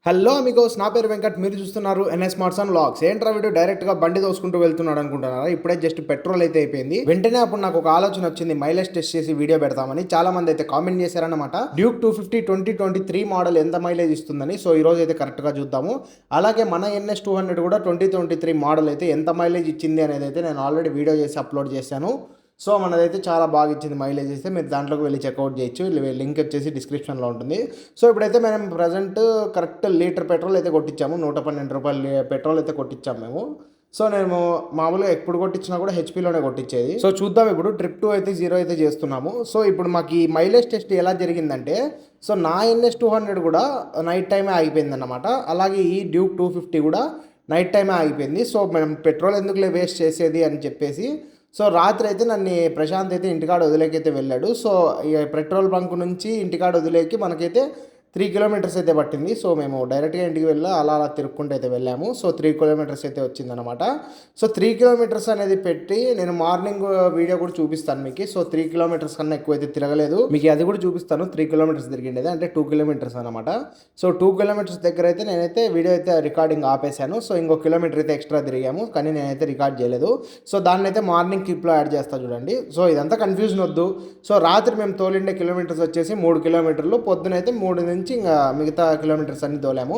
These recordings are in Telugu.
హలో అమిగోస్, నా పేరు వెంకట్. మీరు చూస్తున్నారు ఎన్ఎస్ స్మార్ట్స్ అండ్ వ్లాగ్స్. ఏంట్రా వీడియో డైరెక్ట్గా బండి దోసుకుంటూ వెళ్తున్నాడు అనుకుంటున్నారా? ఇప్పుడే జస్ట్ పెట్రోల్ అయితే అయిపోయింది. వెంటనే అప్పుడు నాకు ఒక ఆలోచన వచ్చింది, మైలేజ్ టెస్ట్ చేసి వీడియో పెడతామని. చాలా మంది అయితే కామెంట్ చేశారన్నమాట, డ్యూక్ 250 2023 మోడల్ ఎంత మైలేజ్ ఇస్తుందని. సో ఈ రోజు అయితే కరెక్ట్గా చూద్దాము. అలాగే మన ఎన్ఎస్ 200 కూడా 2023 మోడల్ అయితే ఎంత మైలేజ్ ఇచ్చింది అనేది అయితే నేను ఆల్రెడీ వీడియో చేసి అప్లోడ్ చేశాను. సో మనదైతే చాలా బాగా ఇచ్చింది మైలేజ్. అయితే మీరు దాంట్లోకి వెళ్ళి చెక్అవుట్ చేయొచ్చు. లింక్ వచ్చేసి డిస్క్రిప్షన్లో ఉంటుంది. సో ఇప్పుడైతే మేము ప్రజెంట్ కరెక్ట్ లీటర్ పెట్రోల్ అయితే కొట్టించాము. 112 రూపాయలు పెట్రోల్ అయితే కొట్టించాము మేము. సో నేను మామూలుగా ఎప్పుడు కొట్టించినా కూడా హెచ్పీలోనే కొట్టించేది. సో చూద్దాం, ఇప్పుడు ట్రిప్ 2 అయితే 0 అయితే చేస్తున్నాము. సో ఇప్పుడు మాకు ఈ మైలేజ్ టెస్ట్ ఎలా జరిగిందంటే, సో నా ఎన్ఎస్ 200 కూడా నైట్ టైమే ఆగిపోయింది అన్నమాట. అలాగే ఈ డ్యూక్ 250 కూడా నైట్ టైమే ఆగిపోయింది. సో మనం పెట్రోల్ ఎందుకులే వేస్ట్ చేసేది అని చెప్పేసి, సో రాత్రి అయితే నన్ను ప్రశాంత్ అయితే ఇంటికాడ వదిలేకైతే వెళ్ళాడు. సో పెట్రోల్ బంక్ నుంచి ఇంటికాడ వదిలేకి మనకైతే 3 కిలోమీటర్స్ అయితే పట్టింది. సో మేము డైరెక్ట్గా ఇంటికి వెళ్ళి అలా తిరుక్కుంటూ అయితే వెళ్ళాము. సో 3 కిలోమీటర్స్ అయితే వచ్చిందనమాట. సో 3 కిలోమీటర్స్ అనేది పెట్టి నేను మార్నింగ్ వీడియో కూడా చూపిస్తాను మీకు. సో 3 కిలోమీటర్స్ కన్నా ఎక్కువ అయితే తిరగలేదు, మీకు అది కూడా చూపిస్తాను. 3 కిలోమీటర్స్ తిరిగిండేది, అంటే 2 కిలోమీటర్స్ అనమాట. సో 2 కిలోమీటర్స్ దగ్గర అయితే నేనైతే వీడియో అయితే రికార్డింగ్ ఆపేశాను. సో ఇంకో కిలోమీటర్ అయితే ఎక్స్ట్రా తిరిగాము, కానీ నేనైతే రికార్డ్ చేయలేదు. సో దాన్ని అయితే మార్నింగ్ క్లిప్లో యాడ్ చేస్తా చూడండి. సో ఇదంతా కన్ఫ్యూజన్ వద్దు. సో రాత్రి మేము తోలిండే కిలోమీటర్స్ వచ్చేసి 3 కిలోమీటర్లు, పొద్దునైతే 3 నుంచి ఇంకా మిగతా కిలోమీటర్స్ అన్ని తోలాము.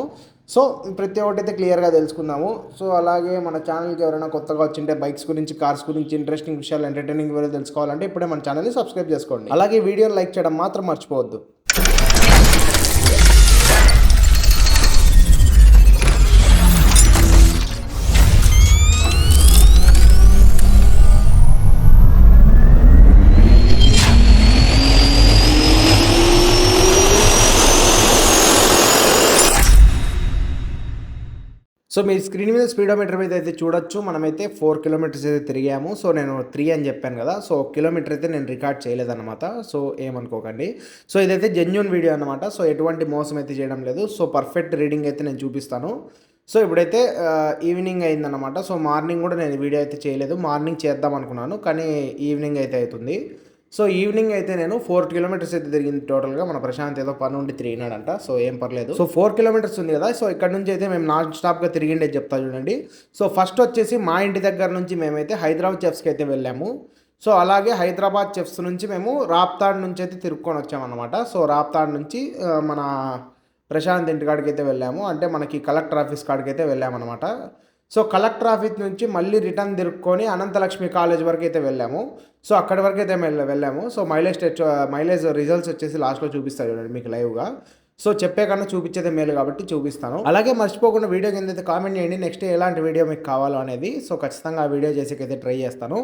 సో ప్రతి ఒక్కటి అయితే క్లియర్గా తెలుసుకుందాము. సో అలాగే మన ఛానల్కి ఎవరైనా కొత్తగా వచ్చింటే బైక్స్ గురించి, కార్స్ గురించి ఇంట్రెస్టింగ్ విషయాలు, ఎంటర్టైనింగ్ వీడియో తెలుసుకోవాలంటే ఇప్పుడే మన ఛానల్ని సబ్స్క్రైబ్ చేసుకోండి. అలాగే వీడియోని లైక్ చేయడం మాత్రం మర్చిపోవద్దు. సో మీ స్క్రీన్ మీద స్పీడోమీటర్ మీద అయితే చూడొచ్చు, మనమైతే 4 కిలోమీటర్స్ అయితే తిరిగాము. సో నేను 3 అని చెప్పాను కదా, సో 1 కిలోమీటర్ అయితే నేను రికార్డ్ చేయలేదన్నమాట. సో ఏమనుకోకండి. సో ఇదైతే జెన్యూన్ వీడియో అనమాట. సో ఎటువంటి మోసం అయితే చేయడం లేదు. సో పర్ఫెక్ట్ రీడింగ్ అయితే నేను చూపిస్తాను. సో ఇప్పుడైతే ఈవినింగ్ అయిందన్నమాట. సో మార్నింగ్ కూడా నేను వీడియో అయితే చేయలేదు, మార్నింగ్ చేద్దాం అనుకున్నాను, కానీ ఈవినింగ్ అయితే అవుతుంది. సో ఈవినింగ్ అయితే నేను 4 కిలోమీటర్స్ అయితే తిరిగింది టోటల్గా. మన ప్రశాంత్ ఏదో పని ఉండి తిరిగినాడంట, సో ఏం పర్లేదు. సో 4 కిలోమీటర్స్ ఉంది కదా, సో ఇక్కడ నుంచి అయితే మేము నాన్ స్టాప్గా తిరిగిండే చెప్తా చూడండి. సో ఫస్ట్ వచ్చేసి మా ఇంటి దగ్గర నుంచి మేమైతే హైదరాబాద్ చెఫ్స్కి అయితే వెళ్ళాము. సో అలాగే హైదరాబాద్ చెఫ్స్ నుంచి మేము రాప్తాడ్ నుంచి అయితే తిరుక్కొని వచ్చామన్నమాట. సో రాప్తాడ్ నుంచి మన ప్రశాంత్ ఇంటికాడికి అయితే వెళ్ళాము, అంటే మనకి కలెక్టర్ ఆఫీస్ కాడికి అయితే వెళ్ళామన్నమాట. సో కలెక్టర్ ఆఫీస్ నుంచి మళ్ళీ రిటర్న్ తిరుక్కొని అనంతలక్ష్మి కాలేజ్ వరకు అయితే వెళ్ళాము. సో అక్కడి వరకు అయితే వెళ్ళాము. సో మైలేజ్ రిజల్ట్స్ వచ్చేసి లాస్ట్లో చూపిస్తాను చూడండి మీకు లైవ్గా. సో చెప్పే కన్నా చూపించేదే మేలు కాబట్టి చూపిస్తాను. అలాగే మర్చిపోకుండా వీడియో కింద అయితే కామెంట్ చేయండి నెక్స్ట్ ఎలాంటి వీడియో మీకు కావాలో అనేది. సో ఖచ్చితంగా ఆ వీడియో చేసేకైతే ట్రై చేస్తాను.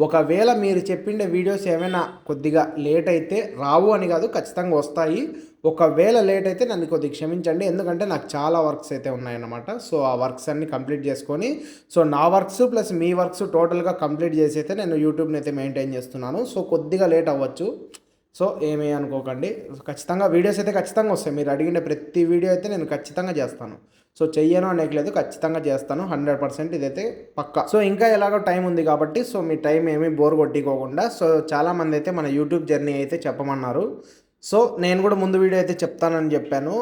ఒకవేళ మీరు చెప్పిండే వీడియోస్ ఏమైనా కొద్దిగా లేట్ అయితే, రావు అని కాదు, ఖచ్చితంగా వస్తాయి. ఒకవేళ లేట్ అయితే నన్ను కొద్దిగా క్షమించండి, ఎందుకంటే నాకు చాలా వర్క్స్ అయితే ఉన్నాయన్నమాట. సో ఆ వర్క్స్ అన్ని కంప్లీట్ చేసుకొని, సో నా వర్క్స్ ప్లస్ మీ వర్క్స్ టోటల్గా కంప్లీట్ చేసి అయితే నేను యూట్యూబ్ని అయితే మెయింటైన్ చేస్తున్నాను. సో కొద్దిగా లేట్ అవ్వచ్చు, సో ఏమీ అనుకోకండి. ఖచ్చితంగా వీడియోస్ అయితే ఖచ్చితంగా వస్తాయి. మీరు అడిగిన ప్రతి వీడియో అయితే నేను ఖచ్చితంగా చేస్తాను. సో చెయ్యను అనేకలేదు, ఖచ్చితంగా చేస్తాను 100%. ఇదైతే పక్కా. సో ఇంకా ఎలాగో టైం ఉంది కాబట్టి, సో మీ టైం ఏమీ బోర్ కొట్టుకోకుండా, సో చాలామంది అయితే మన యూట్యూబ్ జర్నీ అయితే చెప్పమన్నారు. సో నేను కూడా ముందు వీడియో అయితే చెప్తానని చెప్పాను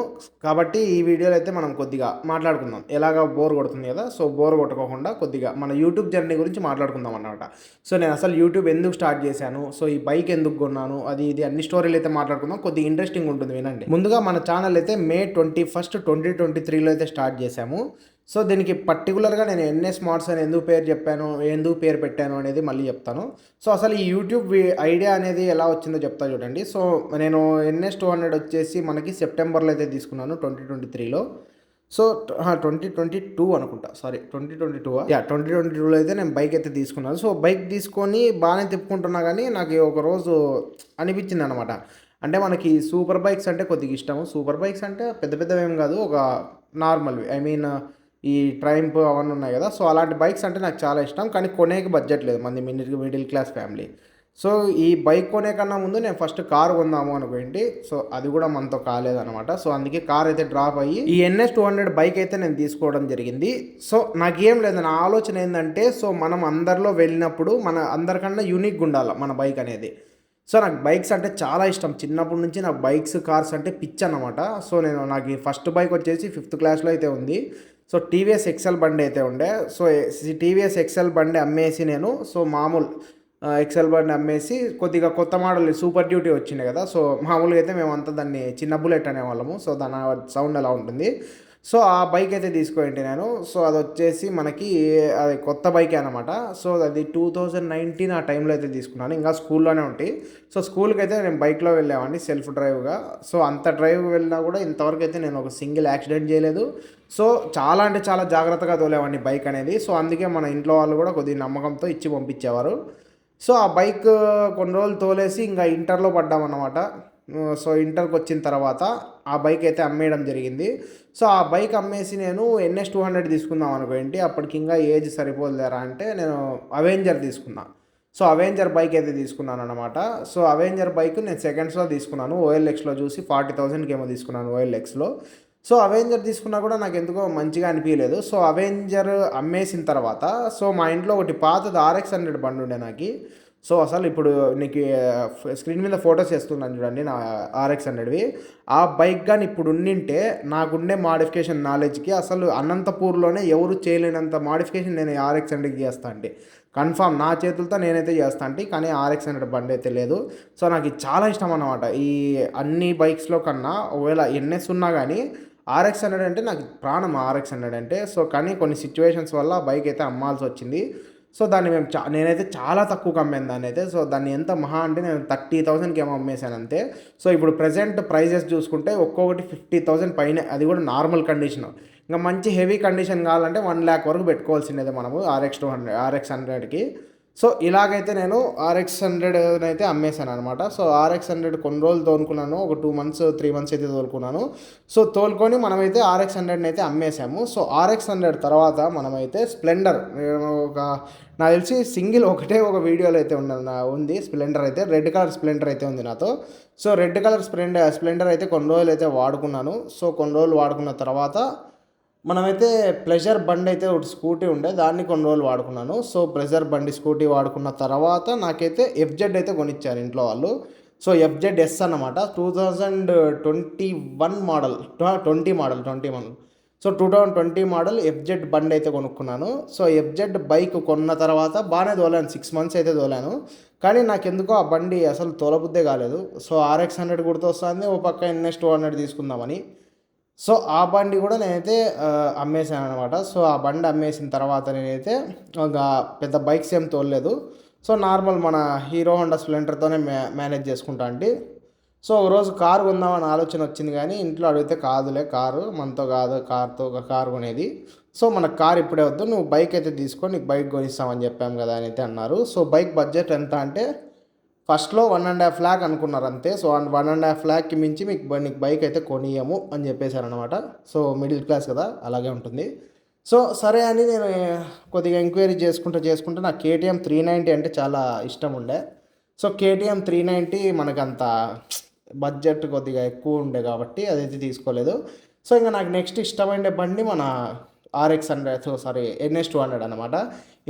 కాబట్టి ఈ వీడియోలో అయితే మనం కొద్దిగా మాట్లాడుకుందాం. ఎలాగ బోర్ కొడుతుంది కదా, సో బోర్ కొట్టుకోకుండా కొద్దిగా మన యూట్యూబ్ జర్నీ గురించి మాట్లాడుకుందాం అన్నమాట. సో నేను అసలు యూట్యూబ్ ఎందుకు స్టార్ట్ చేశాను, సో ఈ బైక్ ఎందుకు కొన్నాను, అది ఇది అన్ని స్టోరీలు అయితే మాట్లాడుకుందాం. కొద్దిగా ఇంట్రెస్టింగ్ ఉంటుంది, వినండి. ముందుగా మన ఛానల్ అయితే May 21, 2023లో అయితే స్టార్ట్ చేశాము. సో దీనికి పర్టికులర్గా నేను ఎన్ఎస్ స్మార్ట్స్ అని ఎందుకు పేరు చెప్పాను, ఎందుకు పేరు పెట్టాను అనేది మళ్ళీ చెప్తాను. సో అసలు ఈ యూట్యూబ్ ఐడియా అనేది ఎలా వచ్చిందో చెప్తా చూడండి. సో నేను ఎన్ఎస్ 200 వచ్చేసి మనకి సెప్టెంబర్లో అయితే తీసుకున్నాను 2023లో. సో 2022 అనుకుంటా, సారీ 2022లో అయితే నేను బైక్ అయితే తీసుకున్నాను. సో బైక్ తీసుకొని బాగానే తిప్పుకుంటున్నా, కానీ నాకు ఒక రోజు అనిపించింది అనమాట, అంటే మనకి సూపర్ బైక్స్ అంటే కొద్దిగా ఇష్టము. సూపర్ బైక్స్ అంటే పెద్ద పెద్దవి ఏం కాదు, ఒక నార్మల్వి, ఐ మీన్ ఈ ట్రైంప్ అవన్నీ ఉన్నాయి కదా, సో అలాంటి బైక్స్ అంటే నాకు చాలా ఇష్టం. కానీ కొనేకి బడ్జెట్ లేదు, మంది మిడిల్ క్లాస్ ఫ్యామిలీ. సో ఈ బైక్ కొనే కన్నా ముందు నేను ఫస్ట్ కార్ కొందాము అనుకోండి. సో అది కూడా మనతో కాలేదనమాట. సో అందుకే కార్ అయితే డ్రాప్ అయ్యి ఈ ఎన్ఎస్ 200 బైక్ అయితే నేను తీసుకోవడం జరిగింది. సో నాకేం లేదు, నా ఆలోచన ఏంటంటే, సో మనం అందరిలో వెళ్ళినప్పుడు మన అందరికన్నా యూనిక్గా ఉండాలి మన బైక్ అనేది. సో నాకు బైక్స్ అంటే చాలా ఇష్టం. చిన్నప్పటి నుంచి నాకు బైక్స్, కార్స్ అంటే పిచ్చనమాట. సో నాకు ఈ ఫస్ట్ బైక్ వచ్చేసి ఫిఫ్త్ క్లాస్‌లో అయితే ఉంది. సో టీవీఎస్ ఎక్సెల్ బండి అయితే ఉండే. సో టీవీఎస్ ఎక్సెల్ బండి అమ్మేసి నేను మామూలు ఎక్సెల్ బండి అమ్మేసి కొద్దిగా కొత్త మోడల్ సూపర్ డ్యూటీ వచ్చిండే కదా! సో మామూలుగా అయితే మేమంతా దాన్ని చిన్న బుల్లెట్ అనేవాళ్ళము. సో దాని సౌండ్ ఎలా ఉంటుంది. సో ఆ బైక్ అయితే తీసుకోయింటి నేను. సో అదొచ్చేసి మనకి అది కొత్త బైకే అనమాట. సో అది 2019 ఆ టైంలో అయితే తీసుకున్నాను. ఇంకా స్కూల్లోనే ఉంటి. సో స్కూల్‌కైతే నేను బైక్‌లో వెళ్ళేవాడిని సెల్ఫ్ డ్రైవ్‌గా. సో అంత డ్రైవ్ వెళ్ళినా కూడా ఇంతవరకైతే నేను ఒక సింగిల్ యాక్సిడెంట్ చేయలేదు. సో చాలా అంటే చాలా జాగ్రత్తగా తోలేవాడిని బైక్ అనేది. సో అందుకే మన ఇంట్లో వాళ్ళు కూడా కొద్దిగా నమ్మకంతో ఇచ్చి పంపించేవారు. సో ఆ బైక్ కొన్ని రోజులు తోలేసి ఇంకా ఇంటర్‌లో పడ్డామన్నమాట. సో ఇంటర్‌కొచ్చిన తర్వాత ఆ బైక్ అయితే అమ్మేయడం జరిగింది. సో ఆ బైక్ అమ్మేసి నేను ఎన్ఎస్ 200 తీసుకుందాం అనుకోంటి. అప్పటికి ఇంకా ఏజ్ సరిపోదులేరా అంటే నేను అవెంజర్ తీసుకున్నా. సో అవెంజర్ బైక్ అయితే తీసుకున్నానన్నమాట. సో అవెంజర్ బైక్ నేను సెకండ్స్‌లో తీసుకున్నాను. ఓఎల్ఎక్స్‌లో చూసి 40,000కి ఏమో తీసుకున్నాను ఓఎల్ఎక్స్‌లో. సో అవెంజర్ తీసుకున్నా కూడా నాకెందుకో మంచిగా అనిపియలేదు. సో అవెంజర్ అమ్మేసిన తర్వాత మా ఇంట్లో ఒకటి పాతది ఆర్ఎక్స్ 100 బండుండే నాకి. సో అసలు ఇప్పుడు నీకు స్క్రీన్ మీద ఫోటోస్ ఏస్తున్నాను చూడండి నా ఆర్ఎక్స్ 100వి. ఆ బైక్ గాని ఇప్పుడు ఉండింటే నాకుండే మోడిఫికేషన్ నాలెడ్జ్‌కి అసలు అనంతపూర్‌లోనే ఎవరు చేయలేనంత మోడిఫికేషన్ నేను ఆర్ఎక్స్ 100కి చేస్తా అండి. కన్ఫర్మ్ నా చేతులతో నేనైతే చేస్తా అంటి. కానీ ఆర్ఎక్స్ 100 బండయితే లేదు. సో నాకు ఇది చాలా ఇష్టం అన్నమాట. ఈ అన్ని బైక్స్‌లో కన్నా ఒకవేళ ఎన్ఎస్ ఉన్నా గానీ ఆర్ఎక్స్ 100 అంటే నాకు ప్రాణం ఆర్ఎక్స్ 100 అంటే. సో కానీ కొన్ని సిట్యుయేషన్స్ వల్ల బైక్ అయితే అమ్మాల్సొచ్చింది. సో దాన్ని మేము నేనైతే చాలా తక్కువకి అమ్మాను దాన్నయితే. సో దాన్ని ఎంత మహా అంటే నేను 30,000కి ఏమో అమ్మేశాను అంతే. సో ఇప్పుడు ప్రెజెంట్ ప్రైజెస్ చూసుకుంటే ఒక్కొక్కటి 50,000 పైనే. అది కూడా నార్మల్ కండిషన్. ఇంకా మంచి హెవీ కండిషన్ కావాలంటే 1,00,000 వరకు పెట్టుకోవాల్సిందే మనము ఆర్ఎక్స్ 100కి. సో ఇలాగైతే నేను ఆర్ఎక్స్ 100 అయితే అమ్మేశాననమాట. సో ఆర్ఎక్స్ 100 కొన్ని రోజులు తోలుకున్నాను. ఒక 2 మంత్స్, 3 మంత్స్ అయితే తోలుకున్నాను. సో తోలుకొని మనమైతే ఆర్ఎక్స్ 100ని అయితే అమ్మేశాము. సో ఆర్ఎక్స్ 100 తర్వాత మనమైతే స్ప్లెండర్ నాకు తెలిసి సింగిల్ ఒకటే ఒక వీడియోలో అయితే ఉంది స్ప్లెండర్ అయితే. రెడ్ కలర్ స్ప్లెండర్ అయితే ఉంది నాతో. సో రెడ్ కలర్ స్ప్లెండర్ అయితే కొన్ని రోజులు అయితే వాడుకున్నాను. సో కొన్ని రోజులు వాడుకున్న తర్వాత మనమైతే ప్లెజర్ బండి అయితే ఒకటి స్కూటీ ఉండే దాన్ని కొన్ని రోజులు వాడుకున్నాను. సో ప్లెజర్ బండి, స్కూటీ వాడుకున్న తర్వాత నాకైతే ఎఫ్జెడ్ అయితే కొనిచ్చారు ఇంట్లో వాళ్ళు. సో ఎఫ్జెడ్ ఎస్ అన్నమాట. 2021 model 20 model. So 2020 model FZ బండి అయితే కొనుక్కున్నాను. సో ఎఫ్జెడ్ బైక్ కొన్న తర్వాత బాగానే తోలాను. 6 మంత్స్ అయితే తోలాను. కానీ నాకెందుకో ఆ బండి అసలు తోలబుద్దే కాలేదు. సో ఆర్ఎక్స్ 100 గుర్తొస్తుంది. ఓ పక్క ఎన్ఎస్ 200 తీసుకుందామని. సో ఆ బండి కూడా నేనైతే అమ్మేశాననమాట. సో ఆ బండి అమ్మేసిన తర్వాత నేనైతే ఒక పెద్ద బైక్స్ ఏం తోలలేదు. సో నార్మల్ మన హీరో హోండా స్ప్లెండర్‌తోనే మేనేజ్ చేసుకుంటా అండి. సో ఒకరోజు కారు కొందామని ఆలోచన వచ్చింది కానీ ఇంట్లో అడిగితే కాదులే కారు మనతో కాదు కార్‌తో ఒక కారు కొనేది. సో మనకు కారు ఇప్పుడే వద్దు నువ్వు బైక్ అయితే తీసుకో నీకు బైక్ కొనిస్తామని చెప్పాం కదా అని అయితే అన్నారు. సో బైక్ బడ్జెట్ ఎంత అంటే ఫస్ట్‌లో 1,50,000 లాక్ అనుకున్నారు అంతే. సో 1,50,000 లాక్‌కి మించి నీకు బైక్ అయితే కొనియము అని చెప్పేసారనమాట. సో మిడిల్ క్లాస్ కదా అలాగే ఉంటుంది. సో సరే అని నేను కొద్దిగా ఎంక్వైరీ చేసుకుంటా నాకు కేటీఎం 390 అంటే చాలా ఇష్టం ఉండే. సో కేటీఎం 390 మనకంత బడ్జెట్ కొద్దిగా ఎక్కువ ఉండే కాబట్టి అదైతే తీసుకోలేదు. సో ఇంక నాకు నెక్స్ట్ ఇష్టమైన బండి మన ఆర్ఎక్స్ 100 ఎన్ఎస్ 200 అనమాట.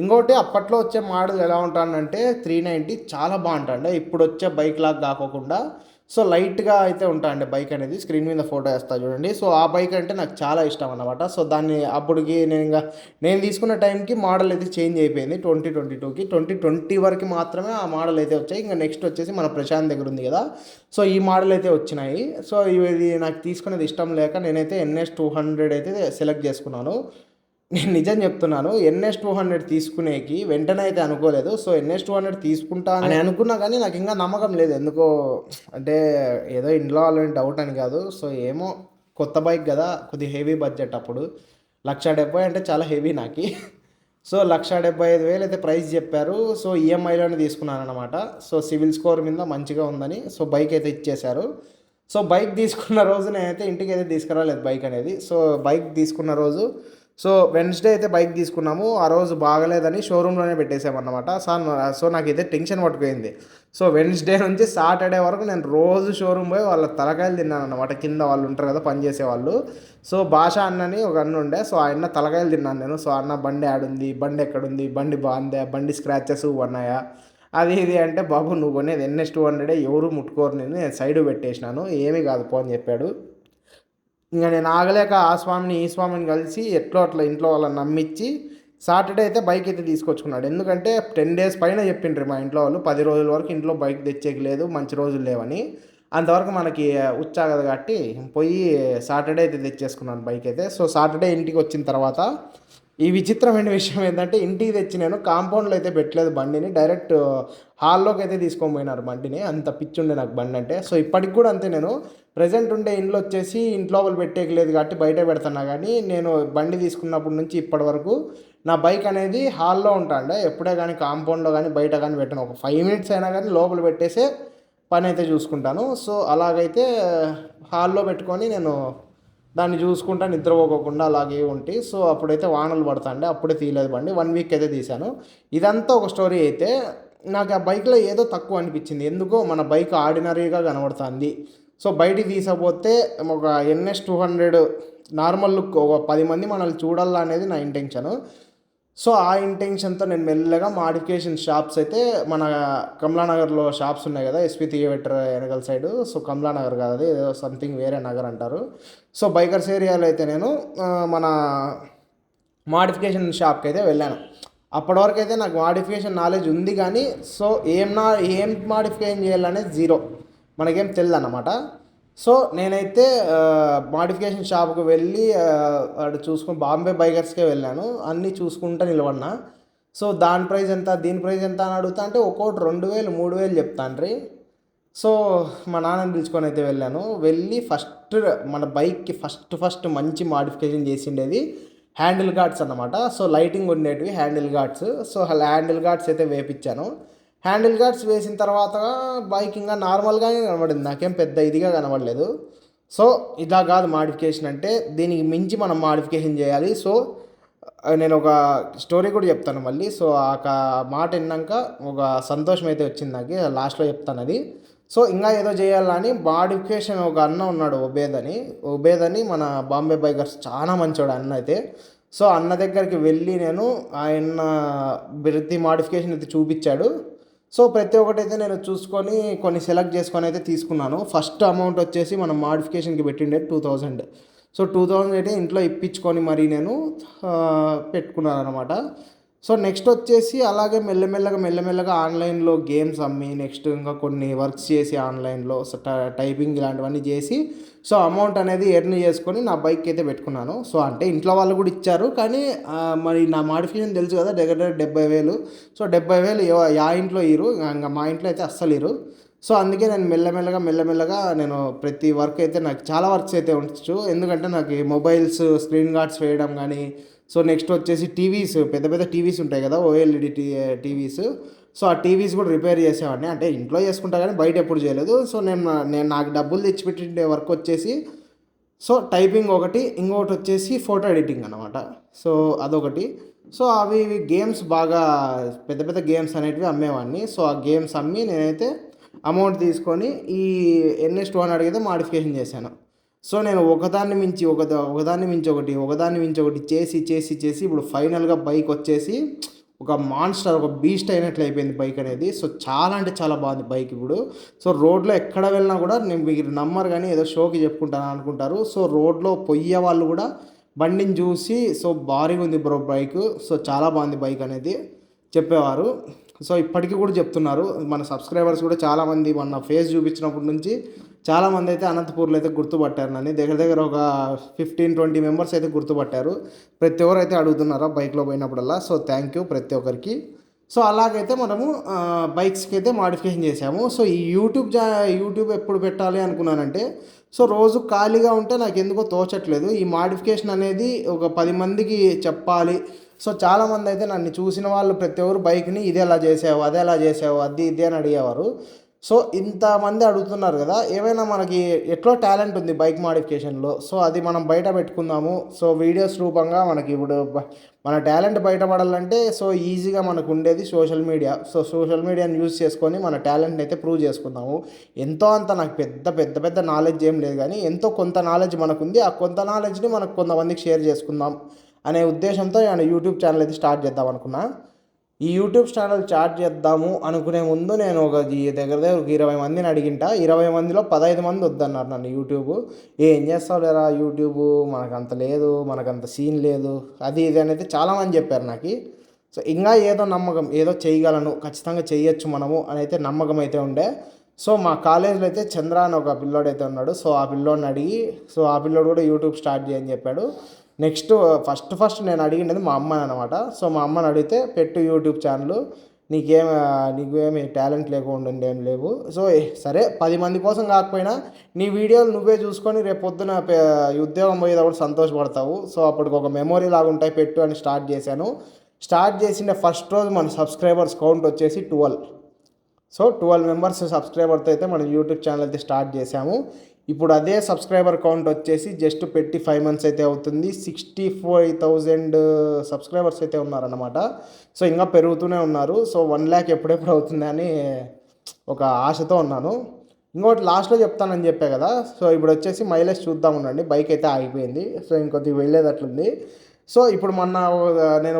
ఇంకోటి అప్పట్లో వచ్చే మోడల్ ఎలా ఉంటానంటే 390 చాలా బాగుంటాండే. ఇప్పుడు వచ్చే బైక్ లాగా కాకోకుండా సో లైట్‌గా అయితే ఉంటాండే బైక్ అనేది. స్క్రీన్ మీద ఫోటో వేస్తా చూడండి. సో ఆ బైక్ అంటే నాకు చాలా ఇష్టం అనమాట. సో దాన్ని అప్పటికి నేను తీసుకున్న టైంకి మోడల్ అయితే చేంజ్ అయిపోయింది 2022కి. 2020 వరకు మాత్రమే ఆ మోడల్ అయితే వచ్చాయి. ఇంక నెక్స్ట్ వచ్చేసి మన ప్రశాంత్ దగ్గర ఉంది కదా! సో ఈ మోడల్ అయితే వచ్చినాయి. సో ఇది నాకు తీసుకునేది ఇష్టం లేక నేనైతే ఎన్ఎస్ 200 అయితే సెలెక్ట్ చేసుకున్నాను. నేను నిజం చెప్తున్నాను. ఎన్ఎస్ 200 తీసుకునేకి వెంటనే అయితే అనుకోలేదు. సో ఎన్ఎస్ 200 తీసుకుంటా అని అనుకున్నా కానీ నాకు ఇంకా నమ్మకం లేదు. ఎందుకో అంటే ఏదో ఇంట్లో వాళ్ళని డౌట్ అని కాదు. సో ఏమో కొత్త బైక్ కదా కొద్దిగా హెవీ బడ్జెట్ అప్పుడు 1,70,000 అంటే చాలా హెవీ నాకి. సో 1,75,000 అయితే ప్రైస్ చెప్పారు. సో ఈఎంఐలోనే తీసుకున్నానన్నమాట. సో సివిల్ స్కోర్ మీద మంచిగా ఉందని సో బైక్ అయితే ఇచ్చేశారు. సో బైక్ తీసుకున్న రోజు నేనైతే ఇంటికి అయితే తీసుకురాలేదు బైక్ అనేది. సో బైక్ తీసుకున్న రోజు సో వెన్స్‌డే అయితే బైక్ తీసుకున్నాము. ఆ రోజు బాగలేదని షోరూమ్‌లోనే పెట్టేసామన్నమాట. సో నాకైతే టెన్షన్ పట్టుకుపోయింది. సో వెన్స్‌డే నుంచి సాటర్డే వరకు నేను రోజు షోరూమ్ పోయి వాళ్ళ తలకాయలు తిన్నానన్నమాట. కింద వాళ్ళు ఉంటారు కదా పనిచేసేవాళ్ళు. సో భాష అన్నని ఒక అన్న ఉండే. సో ఆ అన్న తలకాయలు తిన్నాను నేను. సో అన్న బండి యాడుంది? బండి ఎక్కడుంది? బండి బాగుందా? బండి స్క్రాచెస్ ఉన్నాయా? అది ఇది అంటే, బాబు నువ్వు కొనేది NS200 ఎవరు ముట్టుకోరు నేను సైడ్ పెట్టేసినాను, ఏమీ కాదు పో అని చెప్పాడు. ఇంక నేను ఆగలేక ఆ స్వామిని, ఈ స్వామిని కలిసి ఎట్లో అట్లా ఇంట్లో వాళ్ళని నమ్మిచ్చి సాటర్డే అయితే బైక్ అయితే తీసుకొచ్చుకున్నాడు. ఎందుకంటే 10 డేస్ పైన చెప్పిండ్రు మా ఇంట్లో వాళ్ళు, 10 రోజుల వరకు ఇంట్లో బైక్ తెచ్చేకి లేదు, మంచి రోజులు లేవని. అంతవరకు మనకి ఉచ్చాగదు కాబట్టి పోయి సాటర్డే అయితే తెచ్చేసుకున్నాను బైక్ అయితే. సో సాటర్డే ఇంటికి వచ్చిన తర్వాత ఈ విచిత్రమైన విషయం ఏంటంటే, ఇంటికి తెచ్చి నేను కాంపౌండ్లో అయితే పెట్టలేదు బండిని, డైరెక్ట్ హాల్లోకి అయితే తీసుకొని పోయినారు బండిని. అంత పిచ్చి ఉండే నాకు బండి అంటే. సో ఇప్పటికి కూడా అంతే, నేను ప్రజెంట్ ఉండే ఇంట్లో వచ్చేసి ఇంట్లో వాళ్ళు పెట్టేకి లేదు కాబట్టి బయట పెడుతున్నా. కానీ నేను బండి తీసుకున్నప్పటి నుంచి ఇప్పటి వరకు నా బైక్ అనేది హాల్లో ఉంటాండే, ఎప్పుడే కానీ కాంపౌండ్లో కానీ బయట కానీ పెట్టాను. ఒక 5 మినిట్స్ అయినా కానీ లోపల పెట్టేసే పని అయితే చూసుకుంటాను. సో అలాగైతే హాల్లో పెట్టుకొని నేను దాన్ని చూసుకుంటా నిద్రపోకోకుండా అలాగే ఉంటే, సో అప్పుడైతే వానలు పడతాండే, అప్పుడే తీయలేదు బండి. 1 వీక్ అయితే తీశాను. ఇదంతా ఒక స్టోరీ అయితే, నాకు ఆ బైక్లో ఏదో తక్కువ అనిపించింది. ఎందుకో మన బైక్ ఆర్డినరీగా కనబడుతుంది. సో బయటికి తీసపోతే ఒక NS200 నార్మల్ లుక్, ఒక 10 మంది మనల్ని చూడాలా అనేది నా ఇంటెన్షను. సో ఆ ఇంటెన్షన్తో నేను మెల్లగా మాడిఫికేషన్ షాప్స్ అయితే మన కమలానగర్లో షాప్స్ ఉన్నాయి కదా, ఎస్పీ థియేటర్ వెనకాల సైడు. సో కమలానగర్ కాదు అది, ఏదో సంథింగ్ వేరే నగర్ అంటారు. సో బైకర్స్ ఏరియాలో అయితే నేను మన మాడిఫికేషన్ షాప్కి అయితే వెళ్ళాను. అప్పటి వరకు అయితే నాకు మాడిఫికేషన్ నాలెడ్జ్ ఉంది కానీ, సో ఏం మాడిఫికేషన్ చేయాలనేది జీరో, మనకేం తెలియదు అన్నమాట. సో నేనైతే మాడిఫికేషన్ షాప్కి వెళ్ళి అక్కడ చూసుకుని బాంబే బైకర్స్కే వెళ్ళాను. అన్నీ చూసుకుంటూ నిలబడినా. సో దాని ప్రైస్ ఎంత, దీని ప్రైస్ ఎంత అని అడుగుతా అంటే ఒక్కోటి 2000 3000 చెప్తాండ్రి. సో మా నాన్నని పిలుచుకొని అయితే వెళ్ళాను. వెళ్ళి ఫస్ట్ మన బైక్కి ఫస్ట్ మంచి మాడిఫికేషన్ చేసిండేది హ్యాండిల్ గార్డ్స్ అన్నమాట. సో లైటింగ్ ఉండేటివి handle guards. So handle guards అయితే వేపించాను. హ్యాండిల్ గార్డ్స్ వేసిన తర్వాత బైక్ ఇంకా నార్మల్గానే కనబడింది, నాకేం పెద్ద ఇదిగా కనబడలేదు. సో ఇలా కాదు మాడిఫికేషన్ అంటే, దీనికి మించి మనం మాడిఫికేషన్ చేయాలి. సో నేను ఒక స్టోరీ కూడా చెప్తాను మళ్ళీ. సో ఆ మాట విన్నాక ఒక సంతోషం అయితే వచ్చింది నాకు, లాస్ట్లో చెప్తాను అది. సో ఇంకా ఏదో చేయాలని మాడిఫికేషన్ ఒక అన్న ఉన్నాడు, ఉబేద్ అని మన బాంబే బైకర్స్, చాలా మంచోడు అన్న అయితే. సో అన్న దగ్గరికి వెళ్ళి నేను ఆయన ప్రతి మాడిఫికేషన్ అయితే చూపించాడు. సో ప్రతి ఒక్కటైతే నేను చూసుకొని కొన్ని సెలెక్ట్ చేసుకొని అయితే తీసుకున్నాను. ఫస్ట్ అమౌంట్ వచ్చేసి మనం మాడిఫికేషన్కి పెట్టిండే 2000. సో 2000 అయితే ఇంట్లో ఇప్పించుకొని మరి నేను పెట్టుకున్నాను అనమాట. సో నెక్స్ట్ వచ్చేసి అలాగే మెల్లమెల్లగా ఆన్లైన్లో గేమ్స్ అమ్మి, నెక్స్ట్ ఇంకా కొన్ని వర్క్స్ చేసి ఆన్లైన్లో టైపింగ్ ఇలాంటివన్నీ చేసి, సో అమౌంట్ అనేది ఎర్న్ చేసుకొని నా బైక్ అయితే పెట్టుకున్నాను. సో అంటే ఇంట్లో వాళ్ళు కూడా ఇచ్చారు, కానీ మరి నా మాడిఫికేషన్ తెలుసు కదా, దగ్గర 70,000. సో 70,000 యా ఇంట్లో ఇరు, ఇంకా మా ఇంట్లో అయితే అస్సలు ఇరు. సో అందుకే నేను మెల్లమెల్లగా నేను ప్రతి వర్క్ అయితే, నాకు చాలా వర్క్స్ అయితే ఉండొచ్చు. ఎందుకంటే నాకు మొబైల్స్ స్క్రీన్ గార్డ్స్ వేయడం కానీ, సో నెక్స్ట్ వచ్చేసి టీవీస్, పెద్ద టీవీస్ ఉంటాయి కదా, OLED టీవీస్. సో ఆ టీవీస్ కూడా రిపేర్ చేసేవాడిని. అంటే ఇంట్లో చేసుకుంటా కానీ బయట ఎప్పుడు చేయలేదు. సో నేను నాకు డబ్బులు తెచ్చిపెట్టిండే వర్క్ వచ్చేసి, సో టైపింగ్ ఒకటి, ఇంకొకటి వచ్చేసి ఫోటో ఎడిటింగ్ అనమాట. సో అదొకటి. సో అవి గేమ్స్, బాగా పెద్ద గేమ్స్ అనేటివి అమ్మేవాడిని. సో ఆ గేమ్స్ అమ్మి నేనైతే అమౌంట్ తీసుకొని ఈ NS200 అయితే మాడిఫికేషన్ చేశాను. సో నేను ఒకదాన్ని మించి ఒకటి చేసి ఇప్పుడు ఫైనల్గా బైక్ వచ్చేసి ఒక మాన్స్టర్, ఒక బీస్ట్ అయినట్లు అయిపోయింది బైక్ అనేది. సో చాలా అంటే చాలా బాగుంది బైక్ ఇప్పుడు. సో రోడ్లో ఎక్కడ వెళ్ళినా కూడా, నేను మీరు నమ్మరు కానీ ఏదో షోకి చెప్పుకుంటాను అనుకుంటారు, సో రోడ్లో పొయ్యే వాళ్ళు కూడా బండిని చూసి సో భారీగా ఉంది బ్రో బైక్, సో చాలా బాగుంది బైక్ అనేది చెప్పేవారు. సో ఇప్పటికీ కూడా చెప్తున్నారు మన సబ్స్క్రైబర్స్ కూడా చాలామంది. మన ఫేస్ చూపించినప్పటి నుంచి చాలామంది అయితే అనంతపూర్లో అయితే గుర్తుపట్టారు నన్ను. దగ్గర ఒక 15-20 మెంబర్స్ అయితే గుర్తుపట్టారు. ప్రతి ఒక్కరు అయితే అడుగుతున్నారా బైక్లో పోయినప్పుడల్లా. సో థ్యాంక్ యూ ప్రతి ఒక్కరికి. సో అలాగైతే మనము బైక్స్కి అయితే మాడిఫికేషన్ చేసాము. సో ఈ యూట్యూబ్ ఎప్పుడు పెట్టాలి అనుకున్నానంటే, సో రోజు ఖాళీగా ఉంటే నాకు ఎందుకో తోచట్లేదు. ఈ మాడిఫికేషన్ అనేది ఒక 10 మందికి చెప్పాలి. సో చాలామంది అయితే నన్ను చూసిన వాళ్ళు ప్రతి ఒక్కరు బైక్ని ఇది ఎలా చేసావు, అది ఎలా చేసావు, అది ఇది అని అడిగేవారు. సో ఇంతమంది అడుగుతున్నారు కదా, ఏమైనా మనకి ఎట్లో టాలెంట్ ఉంది బైక్ మాడిఫికేషన్లో, సో అది మనం బయట పెట్టుకుందాము. సో వీడియోస్ రూపంగా మనకి ఇప్పుడు మన టాలెంట్ బయటపడాలంటే, సో ఈజీగా మనకు ఉండేది సోషల్ మీడియా. సో సోషల్ మీడియాని యూజ్ చేసుకొని మన టాలెంట్ని అయితే ప్రూవ్ చేసుకుందాము. ఎంతో అంత నాకు పెద్ద నాలెడ్జ్ ఏం లేదు, కానీ ఎంతో కొంత నాలెడ్జ్ మనకుంది. ఆ కొంత నాలెడ్జ్ని మనకు కొంతమందికి షేర్ చేసుకుందాం అనే ఉద్దేశంతో నేను యూట్యూబ్ ఛానల్ అయితే స్టార్ట్ చేద్దాం అనుకున్నా. ఈ యూట్యూబ్ ఛానల్ స్టార్ట్ చేద్దాము అనుకునే ముందు నేను దగ్గర దగ్గర ఒక 20 మందిని అడిగింట. 20 మందిలో 15 మంది వద్దన్నారు నన్ను యూట్యూబ్. ఏం చేస్తావు లేరా యూట్యూబ్, మనకంత లేదు, మనకంత సీన్ లేదు, అది ఇది అనేది చాలామంది చెప్పారు నాకు. సో ఇంకా ఏదో నమ్మకం, ఏదో చేయగలను, ఖచ్చితంగా చేయొచ్చు మనము అని అయితే నమ్మకం అయితే ఉండే. సో మా కాలేజీలో అయితే చంద్ర అని ఒక పిల్లోడు అయితే ఉన్నాడు. సో ఆ పిల్లోడిని అడిగి, సో ఆ పిల్లోడు కూడా యూట్యూబ్ స్టార్ట్ చేయని చెప్పాడు. నెక్స్ట్ ఫస్ట్ నేను అడిగినది మా అమ్మని అనమాట. సో మా అమ్మని అడిగితే పెట్టు యూట్యూబ్ ఛానల్, నీకేమి టాలెంట్ లేకుండా ఏం లేవు. సో సరే 10 మంది కోసం కాకపోయినా నీ వీడియోలు నువ్వే చూసుకొని రేపు పొద్దున ఉద్యోగం పోయేటప్పుడు సంతోషపడతావు. సో అప్పటికి ఒక మెమొరీ లాగా ఉంటాయి, పెట్టు అని స్టార్ట్ చేశాను. స్టార్ట్ చేసిన ఫస్ట్ రోజు మన సబ్స్క్రైబర్స్ కౌంట్ వచ్చేసి 12. సో 12 మెంబర్స్ సబ్స్క్రైబర్తో అయితే మనం యూట్యూబ్ ఛానల్ అయితే స్టార్ట్ చేశాము. ఇప్పుడు అదే సబ్స్క్రైబర్ కౌంట్ వచ్చేసి జస్ట్ పెట్టి 5 మంత్స్ అయితే అవుతుంది. 65,000 సబ్స్క్రైబర్స్ అయితే ఉన్నారన్నమాట. సో ఇంకా పెరుగుతూనే ఉన్నారు. సో 1 lakh ఎప్పుడెప్పుడు అవుతుందని ఒక ఆశతో ఉన్నాను. ఇంకోటి లాస్ట్లో చెప్తానని చెప్పే కదా. సో ఇప్పుడు వచ్చేసి మైలేజ్ చూద్దాం ఉండండి. బైక్ అయితే ఆగిపోయింది. సో ఇంకొద్దిగా వెళ్ళేటట్లుంది. సో ఇప్పుడు నేను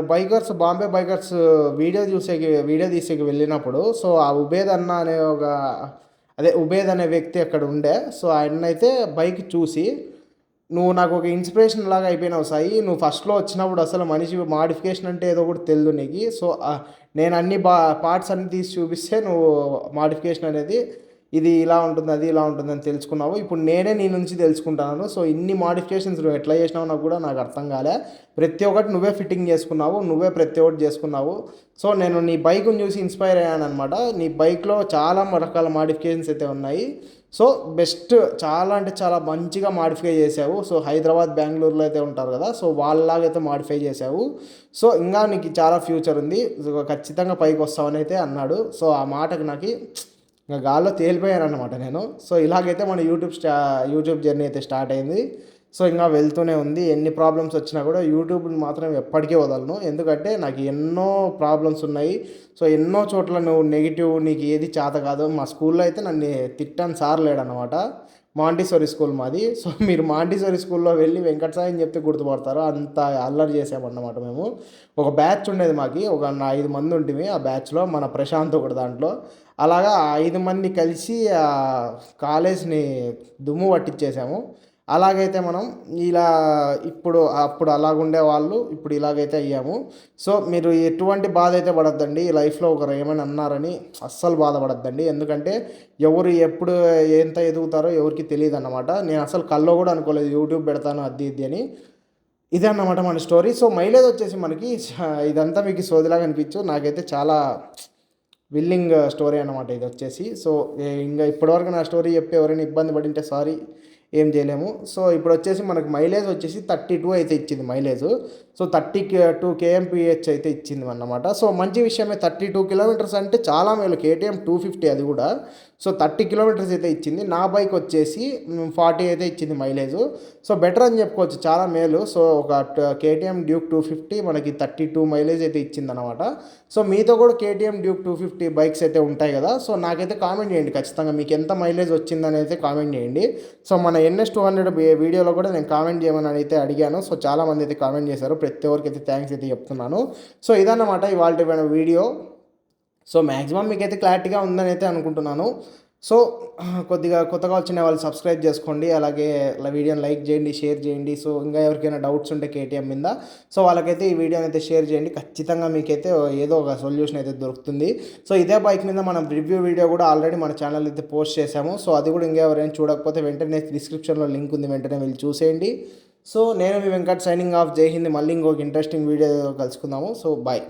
బాంబే బైకర్స్ వీడియో తీసేకి వెళ్ళినప్పుడు, సో ఆ ఉబేద్ అనే వ్యక్తి అక్కడ ఉండే. సో ఆయనైతే బైక్ చూసి, నువ్వు నాకు ఒక ఇన్స్పిరేషన్ లాగా అయిపోయినావు సాయి, నువ్వు ఫస్ట్లో వచ్చినప్పుడు అసలు మనిషి మాడిఫికేషన్ అంటే ఏదో ఒకటి తెలియదు నీకు. సో నేను అన్ని పార్ట్స్ అన్ని తీసి చూపిస్తే నువ్వు మాడిఫికేషన్ అనేది ఇది ఇలా ఉంటుంది, అది ఇలా ఉంటుంది అని తెలుసుకున్నావు. ఇప్పుడు నేనే నీ నుంచి తెలుసుకుంటాను. సో ఇన్ని మాడిఫికేషన్స్ నువ్వు ఎట్లా చేసినావు నాకు అర్థం కాలే. ప్రతి ఒక్కటి నువ్వే ఫిట్టింగ్ చేసుకున్నావు, నువ్వే ప్రతి ఒక్కటి చేసుకున్నావు. సో నేను నీ బైక్ని చూసి ఇన్స్పైర్ అయ్యాను అనమాట. నీ బైక్లో చాలా రకాల మాడిఫికేషన్స్ అయితే ఉన్నాయి. సో బెస్ట్, చాలా అంటే చాలా మంచిగా మాడిఫై చేసావు. సో హైదరాబాద్, బెంగళూరులో అయితే ఉంటారు కదా, సో వాళ్ళలాగైతే మాడిఫై చేసావు. సో ఇంకా నీకు చాలా ఫ్యూచర్ ఉంది, ఖచ్చితంగా పైకి వస్తావని అయితే అన్నాడు. సో ఆ మాటకి నాకు ఇంకా గాల్లో తేలిపోయాను అనమాట నేను. సో ఇలాగైతే మన యూట్యూబ్ జర్నీ అయితే స్టార్ట్ అయింది. సో ఇంకా వెళ్తూనే ఉంది. ఎన్ని ప్రాబ్లమ్స్ వచ్చినా కూడా యూట్యూబ్ని మాత్రం ఎప్పటికీ వదలను. ఎందుకంటే నాకు ఎన్నో ప్రాబ్లమ్స్ ఉన్నాయి. సో ఎన్నో చోట్ల నెగిటివ్, నీకు ఏది చేత కాదు. మా స్కూల్లో అయితే నన్ను తిట్టని సార్ లేడనమాట. మాంటిసోరీ స్కూల్ మాది. సో మీరు మాంటిసోరీ స్కూల్లో వెళ్ళి వెంకట సాయి అని చెప్తే గుర్తుపడతారు. అంత అల్లరి చేసామన్నమాట మేము. ఒక బ్యాచ్ ఉండేది మాకు, ఒక 5 మంది ఉంటుంది ఆ బ్యాచ్లో. మన ప్రశాంత్ ఒకటి దాంట్లో. అలాగా 5 మంది కలిసి ఆ కాలేజ్ని దుమ్ము పట్టించేసాము. అలాగైతే మనం అప్పుడు అలాగుండే వాళ్ళు ఇప్పుడు ఇలాగైతే అయ్యాము. సో మీరు ఎటువంటి బాధ అయితే పడద్దండి. లైఫ్లో ఒకరు ఏమైనా అన్నారని అస్సలు బాధపడద్దండి. ఎందుకంటే ఎవరు ఎప్పుడు ఎంత ఎదుగుతారో ఎవరికి తెలియదు అన్నమాట. నేను అసలు కల్లో కూడా అనుకోలేదు యూట్యూబ్ పెడతాను అది ఇది అని. ఇదే అన్నమాట మన స్టోరీ. సో మైలేజ్ వచ్చేసి మనకి ఇదంతా మీకు సోదిలాగా అనిపించు, నాకైతే చాలా విల్లింగ్ స్టోరీ అన్నమాట ఇది వచ్చేసి. సో ఇంకా ఇప్పటివరకు నా స్టోరీ చెప్పి ఎవరైనా ఇబ్బంది పడింటే సారీ, ఏం చేయలేము. సో ఇప్పుడు వచ్చేసి మనకు మైలేజ్ వచ్చేసి 32 అయితే ఇచ్చింది మైలేజ్. సో 32 kmph అయితే ఇచ్చింది అన్నమాట. సో మంచి విషయమే. 32 కిలోమీటర్స్ అంటే చాలా మేలు. KTM 250 అది కూడా. సో 30 కిలోమీటర్స్ అయితే ఇచ్చింది. నా బైక్ వచ్చేసి 40 అయితే ఇచ్చింది మైలేజ్. సో బెటర్ అని చెప్పుకోవచ్చు, చాలా మేలు. సో ఒక KTM డ్యూక్ 250 మనకి 32 మైలేజ్ అయితే ఇచ్చింది అనమాట. సో మీతో కూడా KTM డ్యూక్ 250 బైక్స్ అయితే ఉంటాయి కదా. సో నాకైతే కామెంట్ చేయండి ఖచ్చితంగా, మీకు ఎంత మైలేజ్ వచ్చిందని అయితే కామెంట్ చేయండి. సో మన NS200 వీడియోలో కూడా నేను కామెంట్ చేయమని అయితే అడిగాను. సో చాలామంది అయితే కామెంట్ చేశారు. ప్రతి ఒక్కరికి అయితే థ్యాంక్స్ అయితే చెప్తున్నాను. సో ఇదన్నమాట ఇవాళ వీడియో. సో మ్యాక్సిమం మీకైతే క్లారిటీగా ఉందని అయితే అనుకుంటున్నాను. సో కొద్దిగా కొత్తగా వచ్చిన వాళ్ళు సబ్స్క్రైబ్ చేసుకోండి, అలాగే వీడియోని లైక్ చేయండి, షేర్ చేయండి. సో ఇంకా ఎవరికైనా డౌట్స్ ఉంటే KTM మీద, సో వాళ్ళకైతే ఈ వీడియోని అయితే షేర్ చేయండి. ఖచ్చితంగా మీకైతే ఏదో ఒక సొల్యూషన్ అయితే దొరుకుతుంది. సో ఇదే బైక్ మీద మనం రివ్యూ వీడియో కూడా ఆల్రెడీ మన ఛానల్ అయితే పోస్ట్ చేశాము. సో అది కూడా ఇంకా ఎవరైనా చూడకపోతే వెంటనే డిస్క్రిప్షన్లో లింక్ ఉంది, వెంటనే వెళ్ళి చూసేయండి. సో నేను మీ వెంకట్ సైనింగ్ ఆఫ్. జై హింద్. మళ్ళీ ఇంకొక ఇంట్రెస్టింగ్ వీడియో కలుసుకుందాము. So bye.